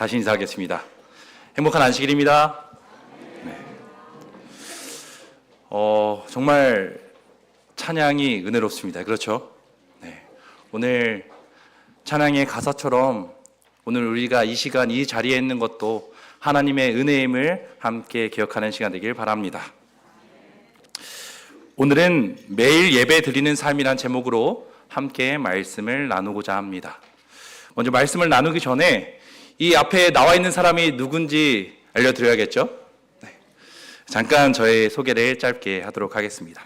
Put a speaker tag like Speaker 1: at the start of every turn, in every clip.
Speaker 1: 다시 인사하겠습니다. 행복한 안식일입니다. 네. 정말 찬양이 은혜롭습니다. 그렇죠? 네. 오늘 찬양의 가사처럼 오늘 우리가 이 시간 이 자리에 있는 것도 하나님의 은혜임을 함께 기억하는 시간 되길 바랍니다. 오늘은 매일 예배 드리는 삶이란 제목으로 함께 말씀을 나누고자 합니다. 먼저 말씀을 나누기 전에 이 앞에 나와 있는 사람이 누군지 알려드려야겠죠? 네. 잠깐 저의 소개를 짧게 하도록 하겠습니다.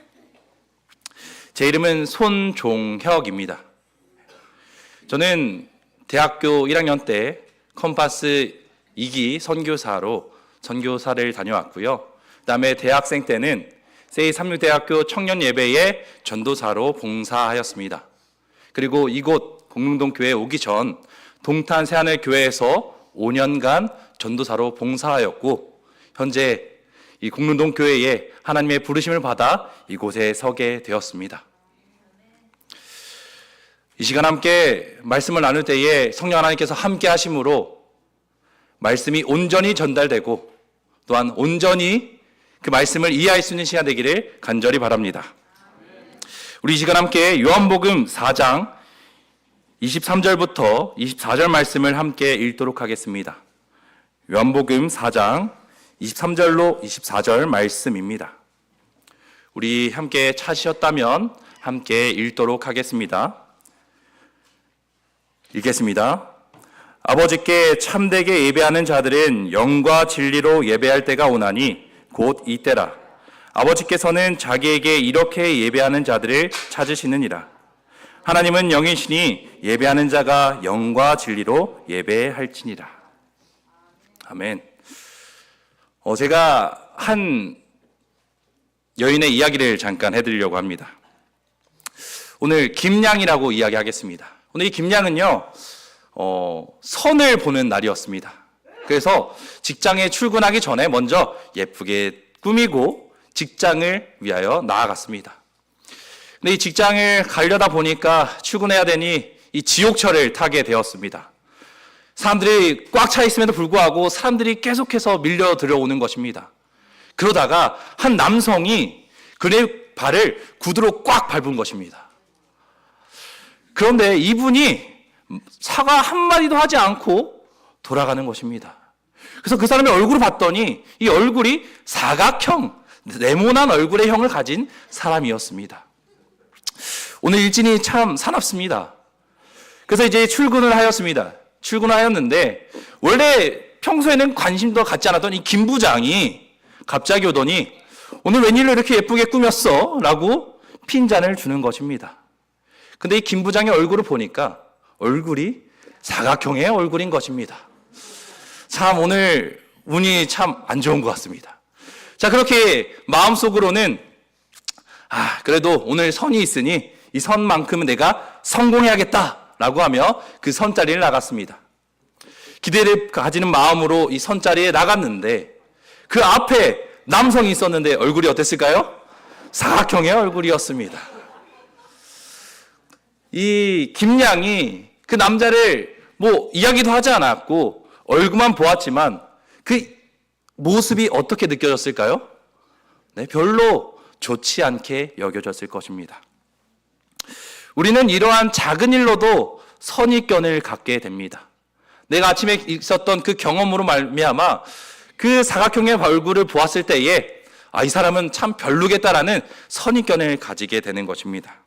Speaker 1: 제 이름은 손종혁입니다. 저는 대학교 1학년 때 컴파스 2기 선교사로 선교사를 다녀왔고요. 그 다음에 대학생 때는 세이삼육대학교 청년예배의 전도사로 봉사하였습니다. 그리고 이곳 공릉동교회에 오기 전 동탄 새하늘교회에서 5년간 전도사로 봉사하였고 현재 이 공릉동교회에 하나님의 부르심을 받아 이곳에 서게 되었습니다. 이 시간 함께 말씀을 나눌 때에 성령 하나님께서 함께 하심으로 말씀이 온전히 전달되고 또한 온전히 그 말씀을 이해할 수 있는 시간 되기를 간절히 바랍니다. 우리 이 시간 함께 요한복음 4장 23절부터 24절 말씀을 함께 읽도록 하겠습니다. 요한복음 4장 23절로 24절 말씀입니다. 우리 함께 찾으셨다면 함께 읽도록 하겠습니다. 읽겠습니다. 아버지께 참되게 예배하는 자들은 영과 진리로 예배할 때가 오나니 곧 이때라. 아버지께서는 자기에게 이렇게 예배하는 자들을 찾으시느니라. 하나님은 영이시니 예배하는 자가 영과 진리로 예배할지니라. 아멘. 제가 한 여인의 이야기를 잠깐 해드리려고 합니다. 오늘 김양이라고 이야기하겠습니다. 오늘 이 김양은요, 선을 보는 날이었습니다. 그래서 직장에 출근하기 전에 먼저 예쁘게 꾸미고 직장을 위하여 나아갔습니다. 근데 이 직장을 가려다 보니까 출근해야 되니 이 지옥철을 타게 되었습니다. 사람들이 꽉 차 있음에도 불구하고 사람들이 계속해서 밀려 들어오는 것입니다. 그러다가 한 남성이 그의 발을 구두로 꽉 밟은 것입니다. 그런데 이분이 사과 한마디도 하지 않고 돌아가는 것입니다. 그래서 그 사람의 얼굴을 봤더니 이 얼굴이 사각형, 네모난 얼굴의 형을 가진 사람이었습니다. 오늘 일진이 참 사납습니다. 그래서 이제 출근을 하였습니다. 출근하였는데 원래 평소에는 관심도 갖지 않았던 이 김 부장이 갑자기 오더니 오늘 웬일로 이렇게 예쁘게 꾸몄어? 라고 핀잔을 주는 것입니다. 근데 이 김 부장의 얼굴을 보니까 얼굴이 사각형의 얼굴인 것입니다. 참 오늘 운이 참 안 좋은 것 같습니다. 자, 그렇게 마음속으로는 그래도 오늘 선이 있으니 이 선만큼은 내가 성공해야겠다라고 하며 그 선자리를 나갔습니다. 기대를 가지는 마음으로 이 선자리에 나갔는데 그 앞에 남성이 있었는데 얼굴이 어땠을까요? 사각형의 얼굴이었습니다. 이 김양이 그 남자를 이야기도 하지 않았고 얼굴만 보았지만 그 모습이 어떻게 느껴졌을까요? 네, 별로 좋지 않게 여겨졌을 것입니다. 우리는 이러한 작은 일로도 선입견을 갖게 됩니다. 내가 아침에 있었던 그 경험으로 말미암아 그 사각형의 얼굴을 보았을 때에 이 사람은 참 별로겠다라는 선입견을 가지게 되는 것입니다.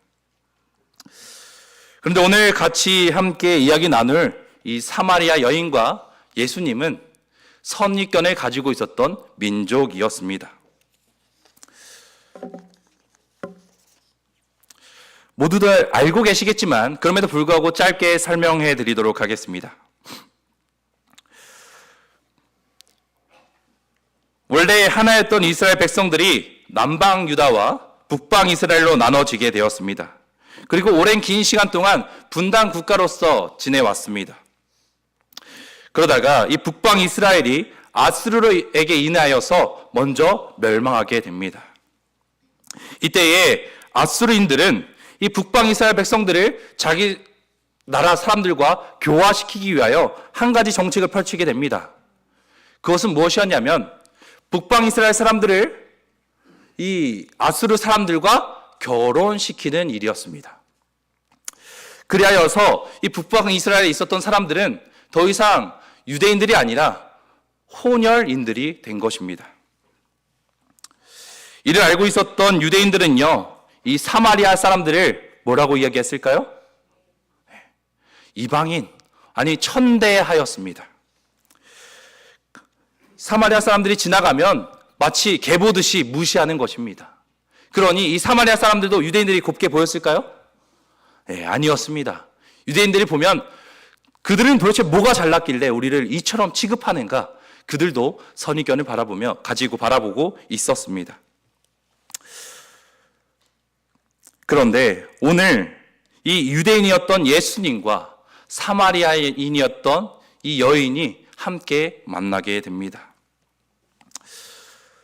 Speaker 1: 그런데 오늘 같이 함께 이야기 나눌 이 사마리아 여인과 예수님은 선입견을 가지고 있었던 민족이었습니다. 모두들 알고 계시겠지만 그럼에도 불구하고 짧게 설명해 드리도록 하겠습니다. 원래 하나였던 이스라엘 백성들이 남방 유다와 북방 이스라엘로 나눠지게 되었습니다. 그리고 오랜 긴 시간 동안 분단 국가로서 지내왔습니다. 그러다가 이 북방 이스라엘이 아수르에게 인하여서 먼저 멸망하게 됩니다. 이때에 아수르인들은 이 북방 이스라엘 백성들을 자기 나라 사람들과 교화시키기 위하여 한 가지 정책을 펼치게 됩니다. 그것은 무엇이었냐면 북방 이스라엘 사람들을 이 아수르 사람들과 결혼시키는 일이었습니다. 그리하여서 이 북방 이스라엘에 있었던 사람들은 더 이상 유대인들이 아니라 혼혈인들이 된 것입니다. 이를 알고 있었던 유대인들은요, 이 사마리아 사람들을 뭐라고 이야기했을까요? 이방인, 아니 천대하였습니다. 사마리아 사람들이 지나가면 마치 개 보듯이 무시하는 것입니다. 그러니 이 사마리아 사람들도 유대인들이 곱게 보였을까요? 네, 아니었습니다. 유대인들이 보면 그들은 도대체 뭐가 잘났길래 우리를 이처럼 취급하는가? 그들도 선입견을 가지고 바라보고 있었습니다. 그런데 오늘 이 유대인이었던 예수님과 사마리아인이었던 이 여인이 함께 만나게 됩니다.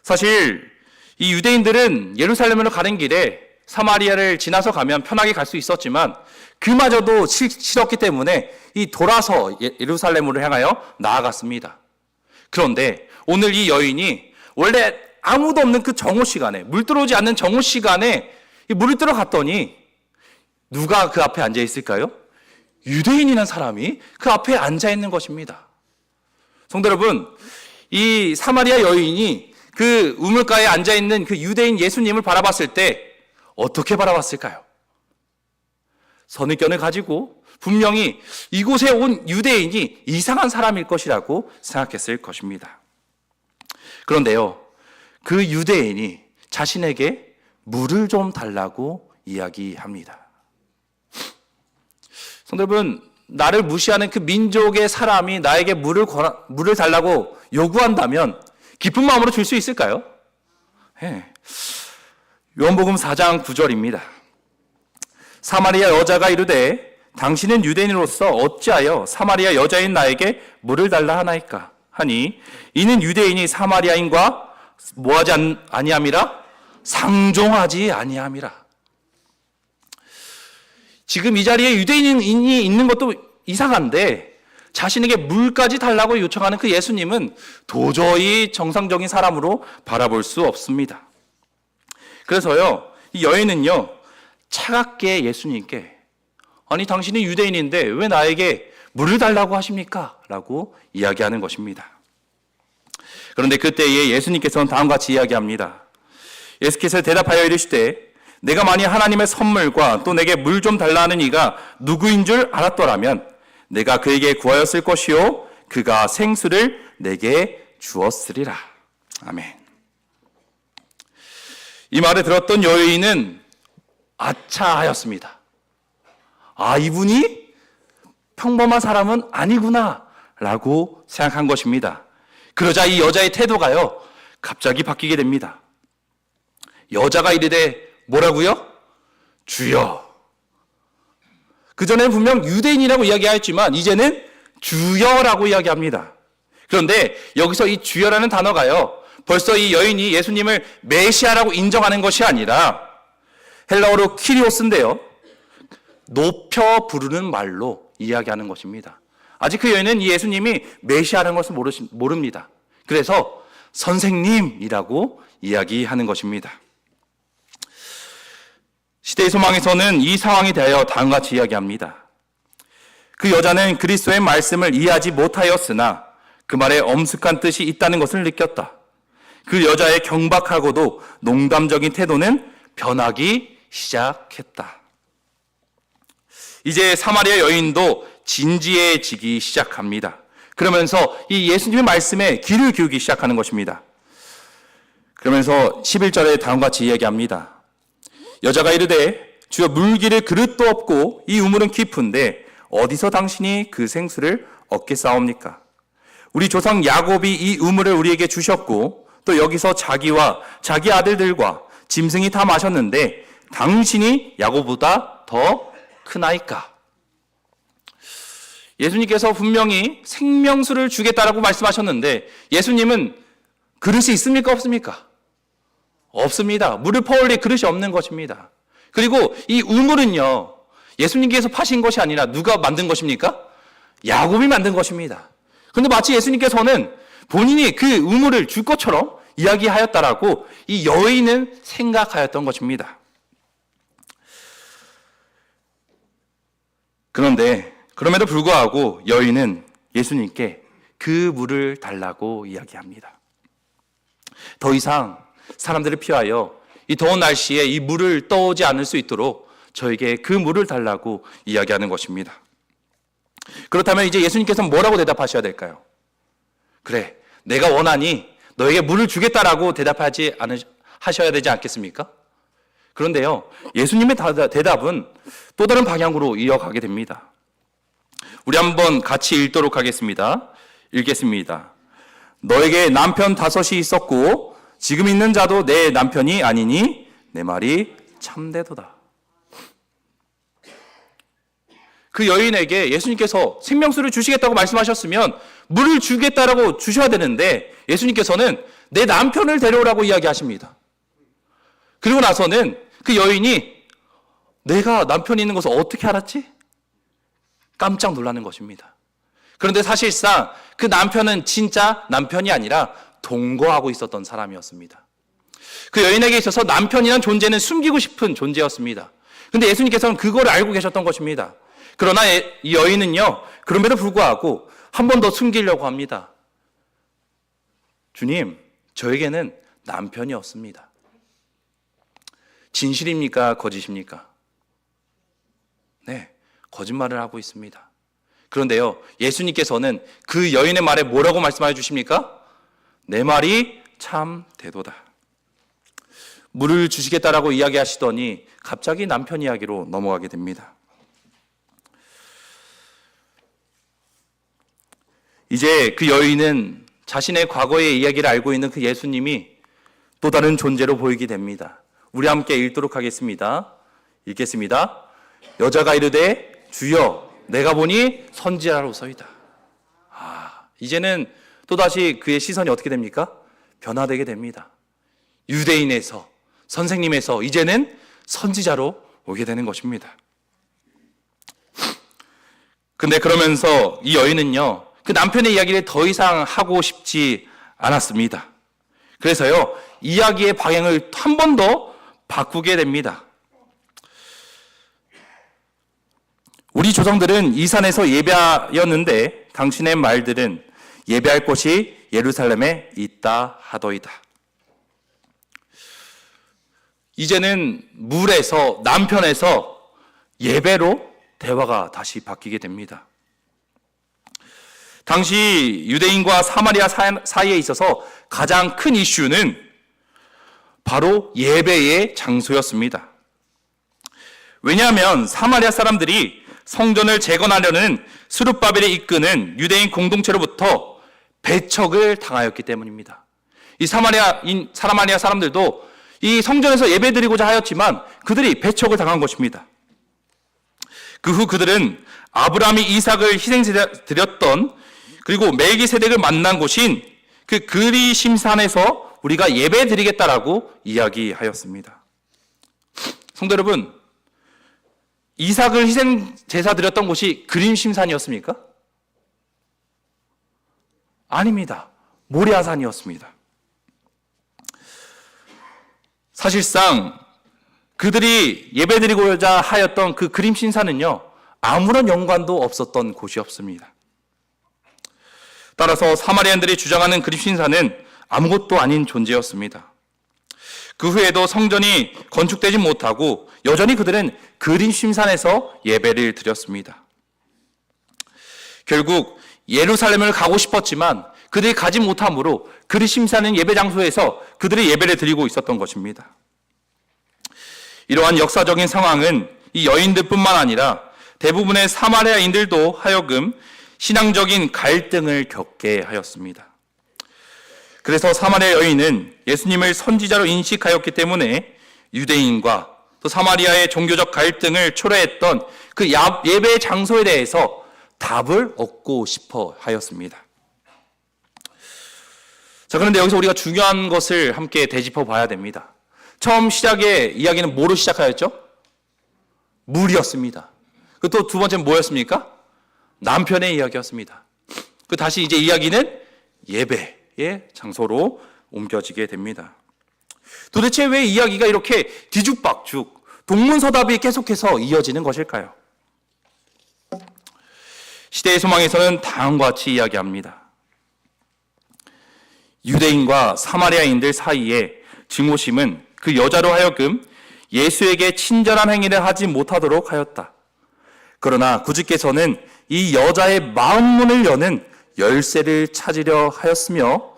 Speaker 1: 사실 이 유대인들은 예루살렘으로 가는 길에 사마리아를 지나서 가면 편하게 갈 수 있었지만 그마저도 싫었기 때문에 이 돌아서 예루살렘으로 향하여 나아갔습니다. 그런데 오늘 이 여인이 원래 아무도 없는 그 정오 시간에, 물 들어오지 않는 정오 시간에 물을 뜨러 갔더니 누가 그 앞에 앉아 있을까요? 유대인이라는 사람이 그 앞에 앉아 있는 것입니다. 성도 여러분, 이 사마리아 여인이 그 우물가에 앉아 있는 그 유대인 예수님을 바라봤을 때 어떻게 바라봤을까요? 선입견을 가지고 분명히 이곳에 온 유대인이 이상한 사람일 것이라고 생각했을 것입니다. 그런데요, 그 유대인이 자신에게 물을 좀 달라고 이야기합니다. 성도 여러분, 나를 무시하는 그 민족의 사람이 나에게 물을 달라고 요구한다면 기쁜 마음으로 줄 수 있을까요? 네. 요한복음 4장 9절입니다. 사마리아 여자가 이르되 당신은 유대인으로서 어찌하여 사마리아 여자인 나에게 물을 달라 하나이까 하니 이는 유대인이 사마리아인과 뭐하지 아니함이라? 상종하지 아니함이라. 지금 이 자리에 유대인이 있는 것도 이상한데 자신에게 물까지 달라고 요청하는 그 예수님은 도저히 정상적인 사람으로 바라볼 수 없습니다. 그래서요, 이 여인은요, 차갑게 예수님께 아니 당신이 유대인인데 왜 나에게 물을 달라고 하십니까? 라고 이야기하는 것입니다. 그런데 그때에 예수님께서는 다음과 같이 이야기합니다. 예수께서 대답하여 이르시되 내가 만일 하나님의 선물과 또 내게 물 좀 달라 하는 이가 누구인 줄 알았더라면 내가 그에게 구하였을 것이요 그가 생수를 내게 주었으리라. 아멘. 이 말을 들었던 여인은 아차하였습니다. 아, 이분이 평범한 사람은 아니구나 라고 생각한 것입니다. 그러자 이 여자의 태도가요, 갑자기 바뀌게 됩니다. 여자가 이르되 뭐라고요? 주여. 그전에는 분명 유대인이라고 이야기하였지만 이제는 주여라고 이야기합니다. 그런데 여기서 이 주여라는 단어가요, 벌써 이 여인이 예수님을 메시아라고 인정하는 것이 아니라 헬라어로 키리오스인데요, 높여 부르는 말로 이야기하는 것입니다. 아직 그 여인은 이 예수님이 메시아라는 것을 모릅니다. 그래서 선생님이라고 이야기하는 것입니다. 시대의 소망에서는 이 상황에 대하여 다음과 같이 이야기합니다. 그 여자는 그리스도의 말씀을 이해하지 못하였으나 그 말에 엄숙한 뜻이 있다는 것을 느꼈다. 그 여자의 경박하고도 농담적인 태도는 변하기 시작했다. 이제 사마리아 여인도 진지해지기 시작합니다. 그러면서 이 예수님의 말씀에 귀를 기울이기 시작하는 것입니다. 그러면서 11절에 다음과 같이 이야기합니다. 여자가 이르되 주여 물기를 그릇도 없고 이 우물은 깊은데 어디서 당신이 그 생수를 얻겠사옵니까? 우리 조상 야곱이 이 우물을 우리에게 주셨고 또 여기서 자기와 자기 아들들과 짐승이 다 마셨는데 당신이 야곱보다 더 크나이까? 예수님께서 분명히 생명수를 주겠다라고 말씀하셨는데 예수님은 그릇이 있습니까? 없습니까? 없습니다. 물을 퍼올릴 그릇이 없는 것입니다. 그리고 이 우물은요, 예수님께서 파신 것이 아니라 누가 만든 것입니까? 야곱이 만든 것입니다. 그런데 마치 예수님께서는 본인이 그 우물을 줄 것처럼 이야기하였다라고 이 여인은 생각하였던 것입니다. 그런데 그럼에도 불구하고 여인은 예수님께 그 물을 달라고 이야기합니다. 더 이상 사람들을 피하여 이 더운 날씨에 이 물을 떠오지 않을 수 있도록 저에게 그 물을 달라고 이야기하는 것입니다. 그렇다면 이제 예수님께서는 뭐라고 대답하셔야 될까요? 그래, 내가 원하니 너에게 물을 주겠다라고 하셔야 되지 않겠습니까? 그런데요, 예수님의 대답은 또 다른 방향으로 이어가게 됩니다. 우리 한번 같이 읽도록 하겠습니다. 읽겠습니다. 너에게 남편 5이 있었고 지금 있는 자도 내 남편이 아니니 내 말이 참되도다. 그 여인에게 예수님께서 생명수를 주시겠다고 말씀하셨으면 물을 주겠다라고 주셔야 되는데 예수님께서는 내 남편을 데려오라고 이야기하십니다. 그리고 나서는 그 여인이 내가 남편이 있는 것을 어떻게 알았지? 깜짝 놀라는 것입니다. 그런데 사실상 그 남편은 진짜 남편이 아니라 동거하고 있었던 사람이었습니다. 그 여인에게 있어서 남편이란 존재는 숨기고 싶은 존재였습니다. 그런데 예수님께서는 그걸 알고 계셨던 것입니다. 그러나 이 여인은요, 그럼에도 불구하고 한 번 더 숨기려고 합니다. 주님, 저에게는 남편이 없습니다. 진실입니까? 거짓입니까? 네, 거짓말을 하고 있습니다. 그런데요, 예수님께서는 그 여인의 말에 뭐라고 말씀해 주십니까? 내 말이 참 되도다. 물을 주시겠다라고 이야기하시더니 갑자기 남편 이야기로 넘어가게 됩니다. 이제 그 여인은 자신의 과거의 이야기를 알고 있는 그 예수님이 또 다른 존재로 보이게 됩니다. 우리 함께 읽도록 하겠습니다. 읽겠습니다. 여자가 이르되 주여 내가 보니 선지자로서이다. 이제는 또다시 그의 시선이 어떻게 됩니까? 변화되게 됩니다. 유대인에서 선생님에서 이제는 선지자로 오게 되는 것입니다. 근데 그러면서 이 여인은요, 그 남편의 이야기를 더 이상 하고 싶지 않았습니다. 그래서요, 이야기의 방향을 한 번 더 바꾸게 됩니다. 우리 조상들은 이 산에서 예배하였는데 당신의 말들은 예배할 곳이 예루살렘에 있다 하더이다. 이제는 물에서, 남편에서 예배로 대화가 다시 바뀌게 됩니다. 당시 유대인과 사마리아 사이에 있어서 가장 큰 이슈는 바로 예배의 장소였습니다. 왜냐하면 사마리아 사람들이 성전을 재건하려는 스룹바벨이 이끄는 유대인 공동체로부터 배척을 당하였기 때문입니다. 이 사마리아 사람들도 이 성전에서 예배드리고자 하였지만 그들이 배척을 당한 것입니다. 그 후 그들은 아브라함이 이삭을 희생드렸던 그리고 멜기세덱을 만난 곳인 그 그리심산에서 우리가 예배드리겠다라고 이야기하였습니다. 성도 여러분, 이삭을 희생 제사 드렸던 곳이 그리심산이었습니까? 아닙니다. 모리아산이었습니다. 사실상 그들이 예배드리고자 하였던 그 그림신산은요, 아무런 연관도 없었던 곳이었습니다. 따라서 사마리안들이 주장하는 그림신산은 아무것도 아닌 존재였습니다. 그 후에도 성전이 건축되지 못하고 여전히 그들은 그림신산에서 예배를 드렸습니다. 결국 예루살렘을 가고 싶었지만 그들이 가지 못함으로 그리심사는 예배 장소에서 그들의 예배를 드리고 있었던 것입니다. 이러한 역사적인 상황은 이 여인들뿐만 아니라 대부분의 사마리아인들도 하여금 신앙적인 갈등을 겪게 하였습니다. 그래서 사마리아 여인은 예수님을 선지자로 인식하였기 때문에 유대인과 또 사마리아의 종교적 갈등을 초래했던 그 예배 장소에 대해서 답을 얻고 싶어 하였습니다. 자, 그런데 여기서 우리가 중요한 것을 함께 되짚어 봐야 됩니다. 처음 시작의 이야기는 뭐로 시작하였죠? 물이었습니다. 그 또 두 번째는 뭐였습니까? 남편의 이야기였습니다. 그 다시 이제 이야기는 예배의 장소로 옮겨지게 됩니다. 도대체 왜 이야기가 이렇게 뒤죽박죽 동문서답이 계속해서 이어지는 것일까요? 시대의 소망에서는 다음과 같이 이야기합니다. 유대인과 사마리아인들 사이에 증오심은 그 여자로 하여금 예수에게 친절한 행위를 하지 못하도록 하였다. 그러나 구주께서는 이 여자의 마음문을 여는 열쇠를 찾으려 하였으며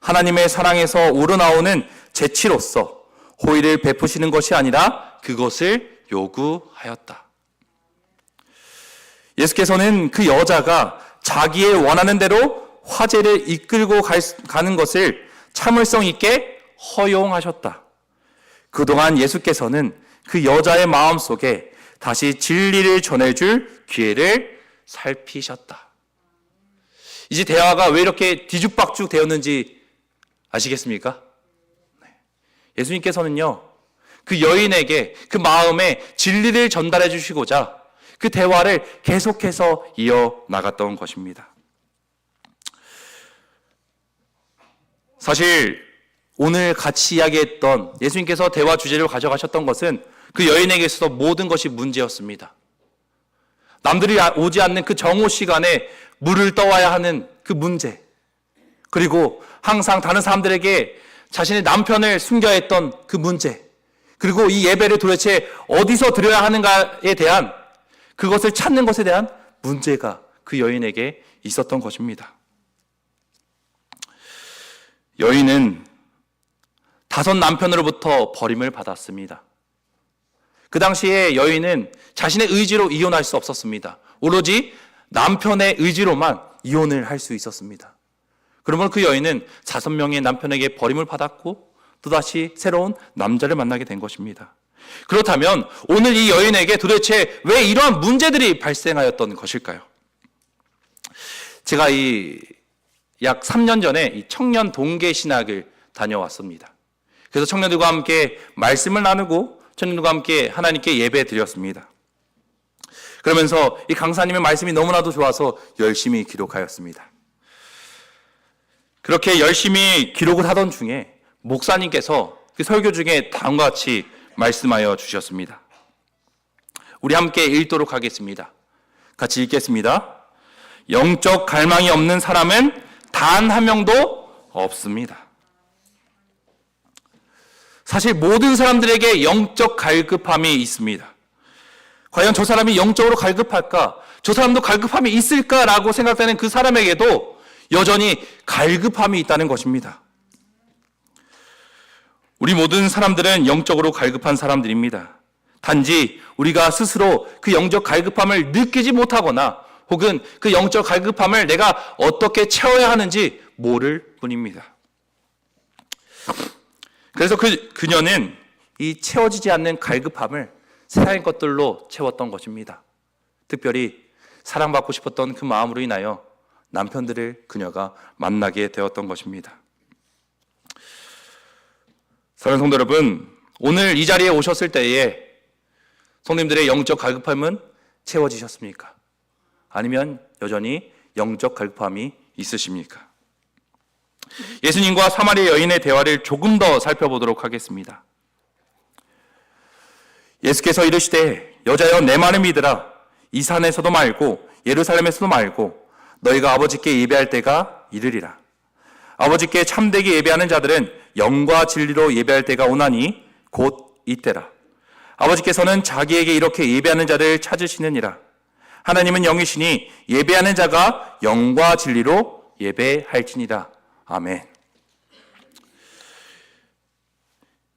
Speaker 1: 하나님의 사랑에서 우러나오는 재치로서 호의를 베푸시는 것이 아니라 그것을 요구하였다. 예수께서는 그 여자가 자기의 원하는 대로 화제를 이끌고 가는 것을 참을성 있게 허용하셨다. 그동안 예수께서는 그 여자의 마음속에 다시 진리를 전해줄 기회를 살피셨다. 이제 대화가 왜 이렇게 뒤죽박죽 되었는지 아시겠습니까? 예수님께서는요, 그 여인에게 그 마음에 진리를 전달해 주시고자 그 대화를 계속해서 이어나갔던 것입니다. 사실 오늘 같이 이야기했던 예수님께서 대화 주제를 가져가셨던 것은 그 여인에게 있어서 모든 것이 문제였습니다. 남들이 오지 않는 그 정오 시간에 물을 떠와야 하는 그 문제, 그리고 항상 다른 사람들에게 자신의 남편을 숨겨야 했던 그 문제, 그리고 이 예배를 도대체 어디서 드려야 하는가에 대한 그것을 찾는 것에 대한 문제가 그 여인에게 있었던 것입니다. 여인은 5 남편으로부터 버림을 받았습니다. 그 당시에 여인은 자신의 의지로 이혼할 수 없었습니다. 오로지 남편의 의지로만 이혼을 할 수 있었습니다. 그러면 그 여인은 5명의 남편에게 버림을 받았고 또다시 새로운 남자를 만나게 된 것입니다. 그렇다면 오늘 이 여인에게 도대체 왜 이러한 문제들이 발생하였던 것일까요? 제가 약 3년 전에 이 청년 동계 신학을 다녀왔습니다. 그래서 청년들과 함께 말씀을 나누고 청년들과 함께 하나님께 예배 드렸습니다. 그러면서 이 강사님의 말씀이 너무나도 좋아서 열심히 기록하였습니다. 그렇게 열심히 기록을 하던 중에 목사님께서 그 설교 중에 다음과 같이 말씀하여 주셨습니다. 우리 함께 읽도록 하겠습니다. 같이 읽겠습니다. 영적 갈망이 없는 사람은 단 한 명도 없습니다. 사실 모든 사람들에게 영적 갈급함이 있습니다. 과연 저 사람이 영적으로 갈급할까? 저 사람도 갈급함이 있을까라고 생각되는 그 사람에게도 여전히 갈급함이 있다는 것입니다. 우리 모든 사람들은 영적으로 갈급한 사람들입니다. 단지 우리가 스스로 그 영적 갈급함을 느끼지 못하거나 혹은 그 영적 갈급함을 내가 어떻게 채워야 하는지 모를 뿐입니다. 그래서 그녀는 이 채워지지 않는 갈급함을 세상의 것들로 채웠던 것입니다. 특별히 사랑받고 싶었던 그 마음으로 인하여 남편들을 그녀가 만나게 되었던 것입니다. 사랑하는 성도 여러분, 오늘 이 자리에 오셨을 때에 성도님들의 영적 갈급함은 채워지셨습니까? 아니면 여전히 영적 갈급함이 있으십니까? 예수님과 사마리아 여인의 대화를 조금 더 살펴보도록 하겠습니다. 예수께서 이르시되 여자여 내 말을 믿으라. 이 산에서도 말고 예루살렘에서도 말고 너희가 아버지께 예배할 때가 이르리라. 아버지께 참되게 예배하는 자들은 영과 진리로 예배할 때가 오나니 곧 이때라. 아버지께서는 자기에게 이렇게 예배하는 자를 찾으시느니라. 하나님은 영이시니 예배하는 자가 영과 진리로 예배할지니라. 아멘.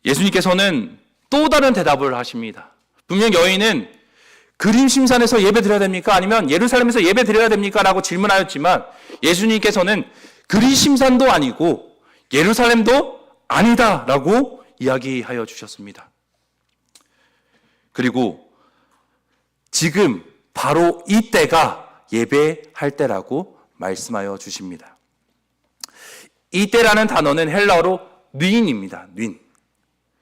Speaker 1: 예수님께서는 또 다른 대답을 하십니다. 분명 여인은 그림심산에서 예배 드려야 됩니까? 아니면 예루살렘에서 예배 드려야 됩니까? 라고 질문하였지만 예수님께서는 그림심산도 아니고 예루살렘도 아니다 라고 이야기하여 주셨습니다. 그리고 지금 바로 이때가 예배할 때라고 말씀하여 주십니다. 이때라는 단어는 헬라어로 뉘인입니다. 뉘인.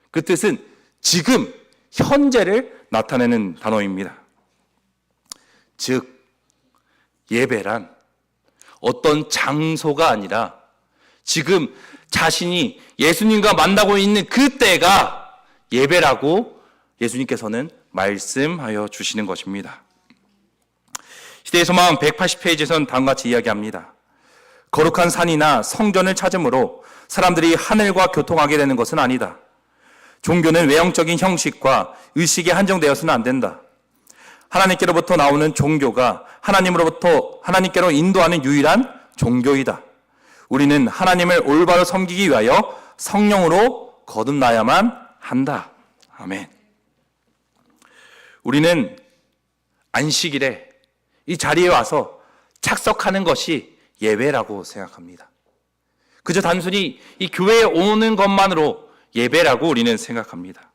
Speaker 1: 그 뜻은 지금, 현재를 나타내는 단어입니다. 즉 예배란 어떤 장소가 아니라 지금 자신이 예수님과 만나고 있는 그때가 예배라고 예수님께서는 말씀하여 주시는 것입니다. 시대의 소망 180페이지에서는 다음과 같이 이야기합니다. 거룩한 산이나 성전을 찾음으로 사람들이 하늘과 교통하게 되는 것은 아니다. 종교는 외형적인 형식과 의식에 한정되어서는 안 된다. 하나님께로부터 나오는 종교가 하나님께로 인도하는 유일한 종교이다. 우리는 하나님을 올바로 섬기기 위하여 성령으로 거듭나야만 한다. 아멘. 우리는 안식일에 이 자리에 와서 착석하는 것이 예배라고 생각합니다. 그저 단순히 이 교회에 오는 것만으로 예배라고 우리는 생각합니다.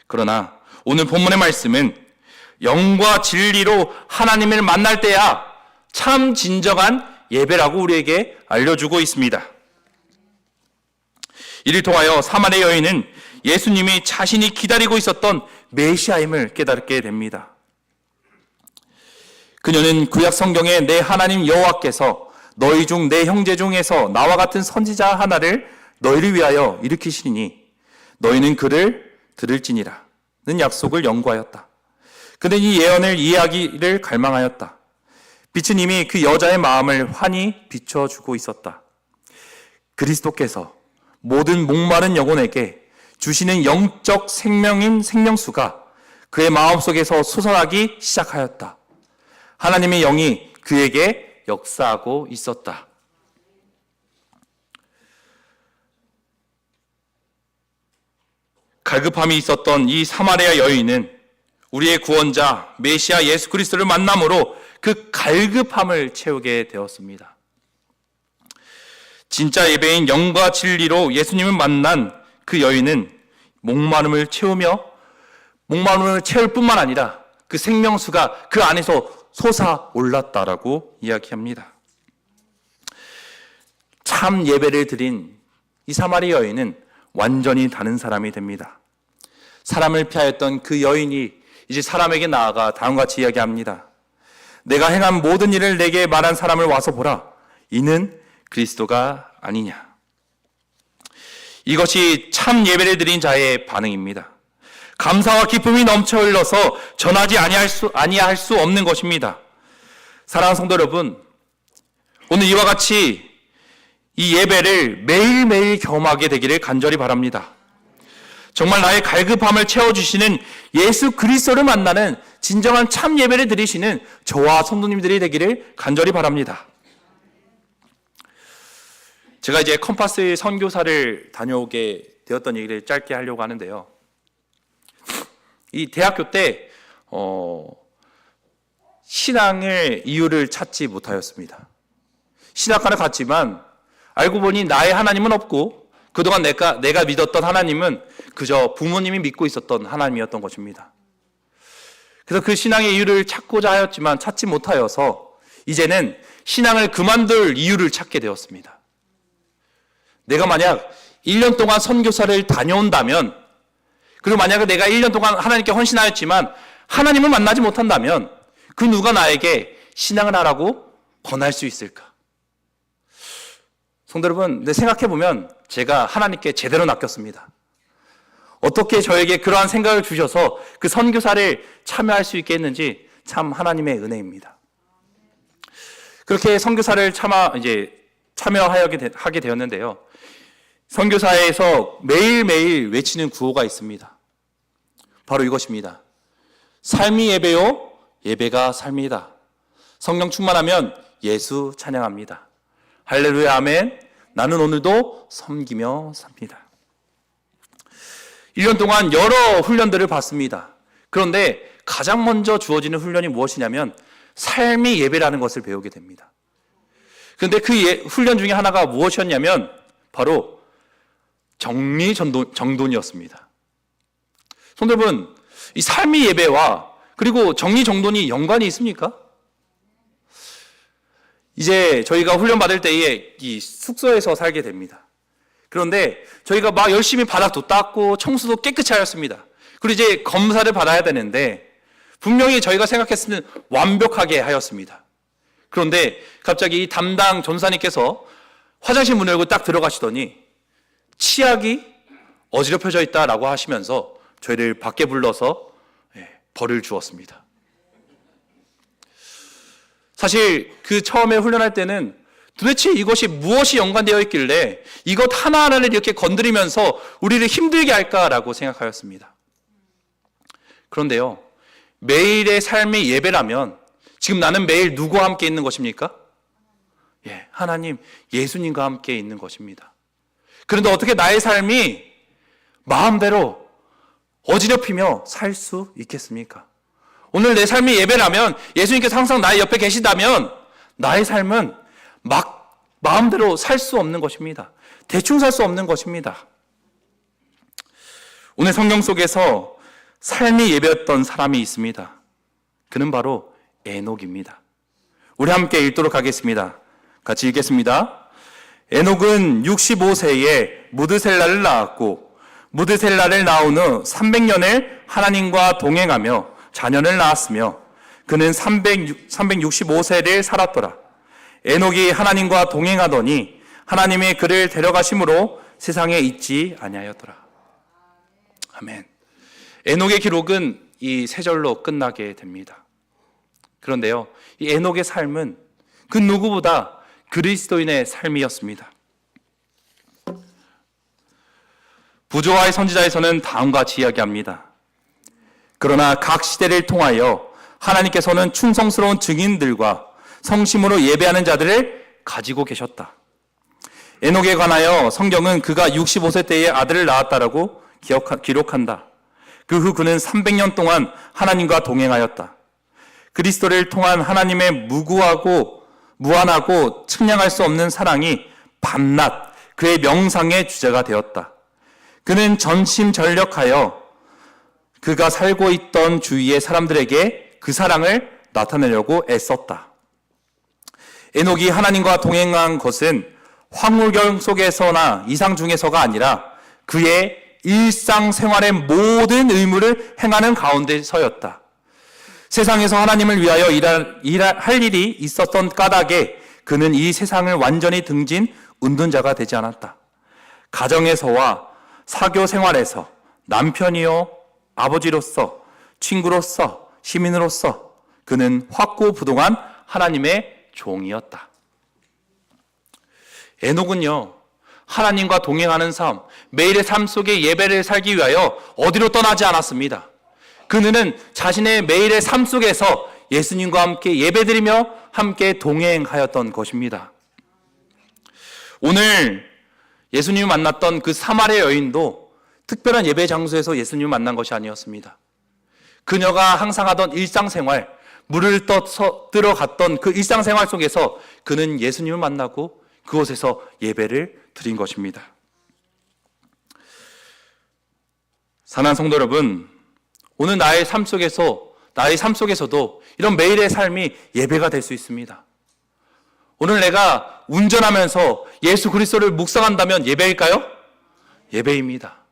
Speaker 1: 그러나 오늘 본문의 말씀은 영과 진리로 하나님을 만날 때야 참 진정한 예배라고 우리에게 알려주고 있습니다. 이를 통하여 사마리아 여인은 예수님이 자신이 기다리고 있었던 메시아임을 깨닫게 됩니다. 그녀는 구약 성경에 내 하나님 여호와께서 너희 중 내 형제 중에서 나와 같은 선지자 하나를 너희를 위하여 일으키시니 너희는 그를 들을지니라 는 약속을 연구하였다. 그는 이 예언을 이해하기를 갈망하였다. 빛은 이미 그 여자의 마음을 환히 비춰주고 있었다. 그리스도께서 모든 목마른 영혼에게 주시는 영적 생명인 생명수가 그의 마음속에서 솟아나기 시작하였다. 하나님의 영이 그에게 역사하고 있었다. 갈급함이 있었던 이 사마리아 여인은 우리의 구원자 메시아 예수 그리스도를 만남으로 그 갈급함을 채우게 되었습니다. 진짜 예배인 영과 진리로 예수님을 만난 그 여인은 목마름을 채울 뿐만 아니라 그 생명수가 그 안에서 솟아올랐다라고 이야기합니다. 참 예배를 드린 이 사마리아 여인은 완전히 다른 사람이 됩니다. 사람을 피하였던 그 여인이 이제 사람에게 나아가 다음과 같이 이야기합니다. 내가 행한 모든 일을 내게 말한 사람을 와서 보라. 이는 그리스도가 아니냐. 이것이 참 예배를 드린 자의 반응입니다. 감사와 기쁨이 넘쳐 흘러서 전하지 아니할 수 없는 것입니다. 사랑하는 성도 여러분, 오늘 이와 같이 이 예배를 매일매일 경험하게 되기를 간절히 바랍니다. 정말 나의 갈급함을 채워주시는 예수 그리스도를 만나는 진정한 참 예배를 드리시는 저와 성도님들이 되기를 간절히 바랍니다. 제가 이제 컴파스 선교사를 다녀오게 되었던 얘기를 짧게 하려고 하는데요. 이 대학교 때 신앙의 이유를 찾지 못하였습니다. 신학과를 갔지만 알고 보니 나의 하나님은 없고 그동안 내가 믿었던 하나님은 그저 부모님이 믿고 있었던 하나님이었던 것입니다. 그래서 그 신앙의 이유를 찾고자 하였지만 찾지 못하여서 이제는 신앙을 그만둘 이유를 찾게 되었습니다. 내가 만약 1년 동안 선교사를 다녀온다면, 그리고 만약에 내가 1년 동안 하나님께 헌신하였지만 하나님을 만나지 못한다면 그 누가 나에게 신앙을 하라고 권할 수 있을까? 성도 여러분, 생각해보면 제가 하나님께 제대로 낚였습니다. 어떻게 저에게 그러한 생각을 주셔서 그 선교사를 참여할 수 있게 했는지 참 하나님의 은혜입니다. 그렇게 선교사를 참여하게 되었는데요. 선교사에서 매일매일 외치는 구호가 있습니다. 바로 이것입니다. 삶이 예배요, 예배가 삶이다. 성령 충만하면 예수 찬양합니다. 할렐루야 아멘. 나는 오늘도 섬기며 삽니다. 1년 동안 여러 훈련들을 받습니다. 그런데 가장 먼저 주어지는 훈련이 무엇이냐면 삶이 예배라는 것을 배우게 됩니다. 그런데 그 훈련 중에 하나가 무엇이었냐면 바로 정리정돈이었습니다. 성도 여러분, 이 삶이 예배와 그리고 정리정돈이 연관이 있습니까? 이제 저희가 훈련받을 때에 이 숙소에서 살게 됩니다. 그런데 저희가 막 열심히 바닥도 닦고 청소도 깨끗이 하였습니다. 그리고 이제 검사를 받아야 되는데 분명히 저희가 생각했을 때는 완벽하게 하였습니다. 그런데 갑자기 이 담당 전사님께서 화장실 문을 열고 딱 들어가시더니 치약이 어지럽혀져 있다라고 하시면서 저희를 밖에 불러서 벌을 주었습니다. 사실 그 처음에 훈련할 때는 도대체 이것이 무엇이 연관되어 있길래 이것 하나하나를 이렇게 건드리면서 우리를 힘들게 할까라고 생각하였습니다. 그런데요, 매일의 삶의 예배라면 지금 나는 매일 누구와 함께 있는 것입니까? 하나님, 예수님과 함께 있는 것입니다. 그런데 어떻게 나의 삶이 마음대로 어지럽히며 살 수 있겠습니까? 오늘 내 삶이 예배라면, 예수님께서 항상 나의 옆에 계시다면 나의 삶은 마음대로 살 수 없는 것입니다. 대충 살 수 없는 것입니다. 오늘 성경 속에서 삶이 예배였던 사람이 있습니다. 그는 바로 에녹입니다. 우리 함께 읽도록 하겠습니다. 같이 읽겠습니다. 에녹은 65세에 무드셀라를 낳았고 무드셀라를 낳은 후 300년을 하나님과 동행하며 자녀를 낳았으며 그는 365세를 살았더라. 에녹이 하나님과 동행하더니 하나님이 그를 데려가심으로 세상에 있지 아니하였더라. 아멘. 에녹의 기록은 이 세 절로 끝나게 됩니다. 그런데요, 이 에녹의 삶은 그 누구보다 그리스도인의 삶이었습니다. 부조화의 선지자에서는 다음과 같이 이야기합니다. 그러나 각 시대를 통하여 하나님께서는 충성스러운 증인들과 성심으로 예배하는 자들을 가지고 계셨다. 에녹에 관하여 성경은 그가 65세 때에 아들을 낳았다라고 기록한다. 그 후 그는 300년 동안 하나님과 동행하였다. 그리스도를 통한 하나님의 무한하고 측량할 수 없는 사랑이 밤낮 그의 명상의 주제가 되었다. 그는 전심전력하여 그가 살고 있던 주위의 사람들에게 그 사랑을 나타내려고 애썼다. 에녹이 하나님과 동행한 것은 황홀경 속에서나 이상 중에서가 아니라 그의 일상생활의 모든 의무를 행하는 가운데서였다. 세상에서 하나님을 위하여 할 일이 있었던 까닭에 그는 이 세상을 완전히 등진 운둔자가 되지 않았다. 가정에서와 사교 생활에서 남편이요, 아버지로서, 친구로서, 시민으로서 그는 확고부동한 하나님의 종이었다. 에녹은요, 하나님과 동행하는 삶, 매일의 삶 속에 예배를 살기 위하여 어디로 떠나지 않았습니다. 그는 자신의 매일의 삶 속에서 예수님과 함께 예배드리며 함께 동행하였던 것입니다. 오늘 예수님을 만났던 그 사마리아 여인도 특별한 예배 장소에서 예수님을 만난 것이 아니었습니다. 그녀가 항상 하던 일상생활, 물을 떠서 갔던 그 일상생활 속에서 그는 예수님을 만나고 그곳에서 예배를 드린 것입니다. 사랑하는 성도 여러분, 오늘 나의 삶 속에서도 이런 매일의 삶이 예배가 될 수 있습니다. 오늘 내가 운전하면서 예수 그리스도를 묵상한다면 예배일까요? 예배입니다.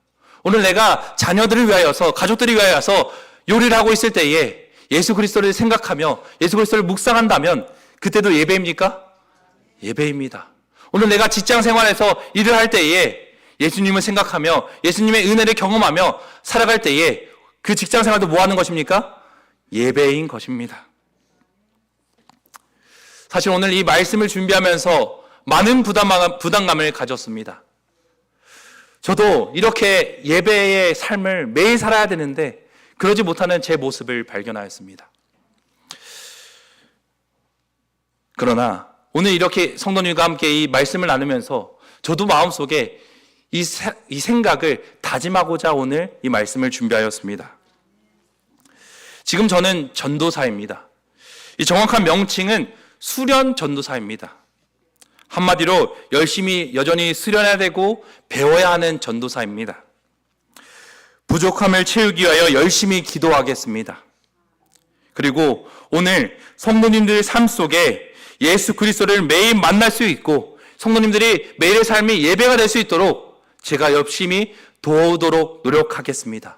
Speaker 1: 오늘 내가 자녀들을 위하여서, 가족들을 위하여서 요리를 하고 있을 때에 예수 그리스도를 생각하며 예수 그리스도를 묵상한다면 그때도 예배입니까? 예배입니다. 오늘 내가 직장 생활에서 일을 할 때에 예수님을 생각하며 예수님의 은혜를 경험하며 살아갈 때에 그 직장 생활도 뭐 하는 것입니까? 예배인 것입니다. 사실 오늘 이 말씀을 준비하면서 많은 부담감을 가졌습니다. 저도 이렇게 예배의 삶을 매일 살아야 되는데 그러지 못하는 제 모습을 발견하였습니다. 그러나 오늘 이렇게 성도님과 함께 이 말씀을 나누면서 저도 마음속에 이 생각을 다짐하고자 오늘 이 말씀을 준비하였습니다. 지금 저는 전도사입니다. 이 정확한 명칭은 수련 전도사입니다. 한마디로 열심히 여전히 수련해야 되고 배워야 하는 전도사입니다. 부족함을 채우기 위하여 열심히 기도하겠습니다. 그리고 오늘 성도님들 삶 속에 예수 그리스도를 매일 만날 수 있고 성도님들이 매일의 삶이 예배가 될 수 있도록 제가 열심히 도우도록 노력하겠습니다.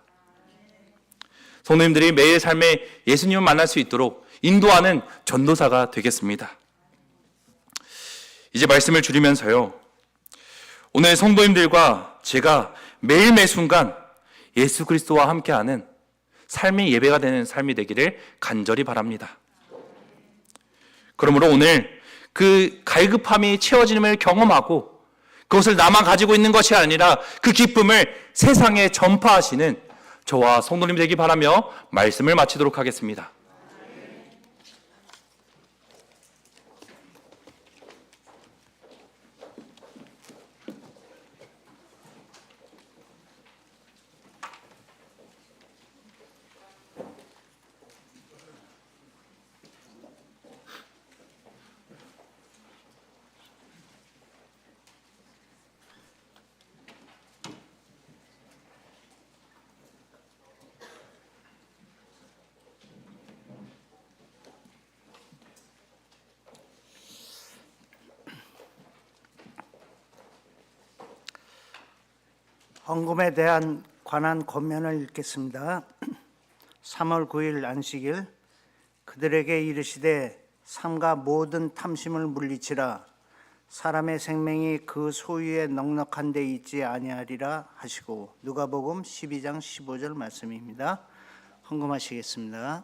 Speaker 1: 성도님들이 매일 삶에 예수님을 만날 수 있도록 인도하는 전도사가 되겠습니다. 이제 말씀을 줄이면서요, 오늘 성도님들과 제가 매일 매 순간 예수 그리스도와 함께하는 삶이 예배가 되는 삶이 되기를 간절히 바랍니다. 그러므로 오늘 그 갈급함이 채워짐을 경험하고 그것을 나만 가지고 있는 것이 아니라 그 기쁨을 세상에 전파하시는 저와 성도님 되기 바라며 말씀을 마치도록 하겠습니다.
Speaker 2: 헌금에 대한 관한 권면을 읽겠습니다. 3월 9일 안식일 그들에게 이르시되 삼가 모든 탐심을 물리치라 사람의 생명이 그 소유에 넉넉한 데 있지 아니하리라 하시고 누가복음 12장 15절 말씀입니다. 헌금하시겠습니다.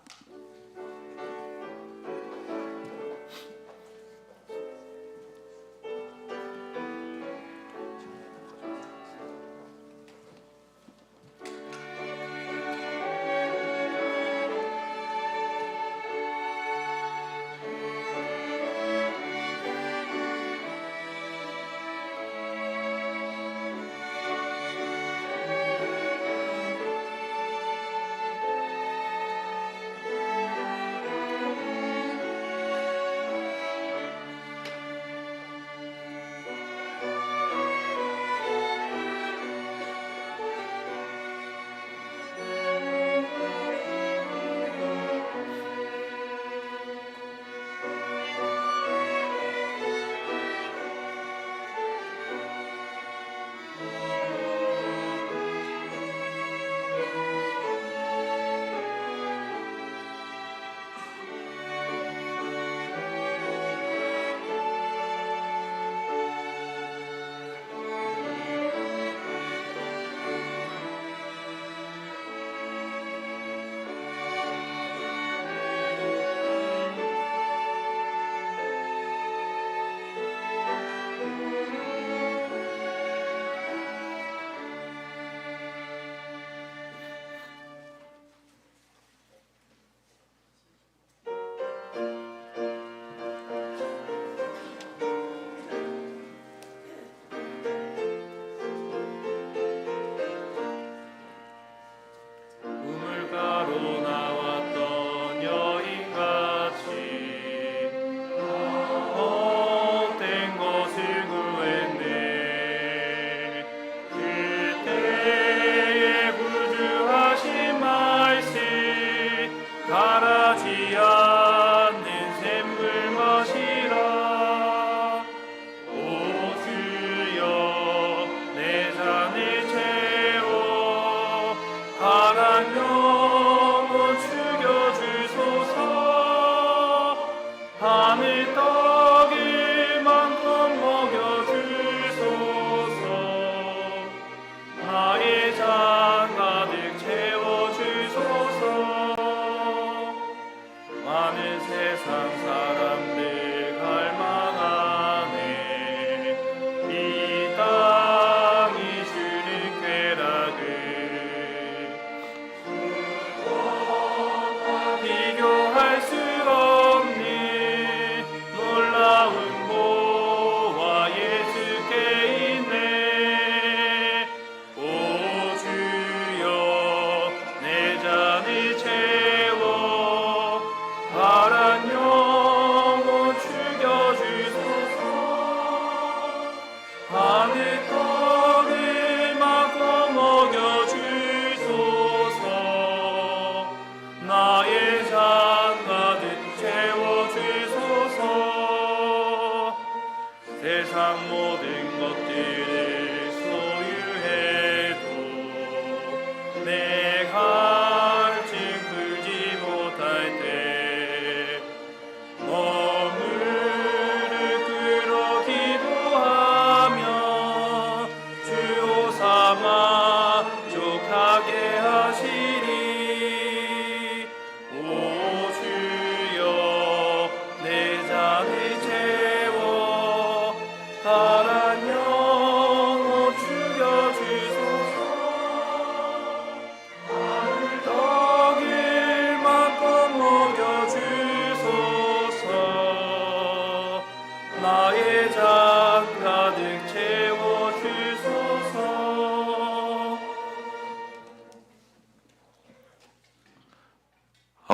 Speaker 3: 내가 지금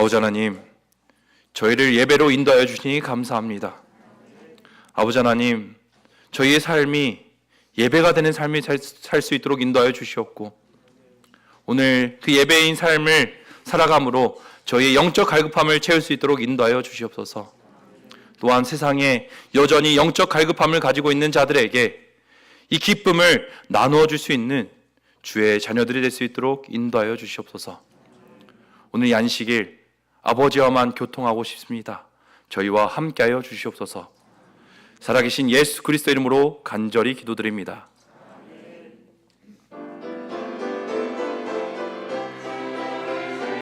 Speaker 1: 아버지 하나님, 저희를 예배로 인도하여 주시니 감사합니다. 아버지 하나님, 저희의 삶이 예배가 되는 삶을 살 수 있도록 인도하여 주시옵고, 오늘 그 예배인 삶을 살아감으로 저희의 영적 갈급함을 채울 수 있도록 인도하여 주시옵소서. 또한 세상에 여전히 영적 갈급함을 가지고 있는 자들에게 이 기쁨을 나누어 줄 수 있는 주의 자녀들이 될 수 있도록 인도하여 주시옵소서. 오늘 이 안식일 아버지와만 교통하고 싶습니다. 저희와 함께하여 주시옵소서. 살아계신 예수 그리스도 이름으로 간절히 기도드립니다.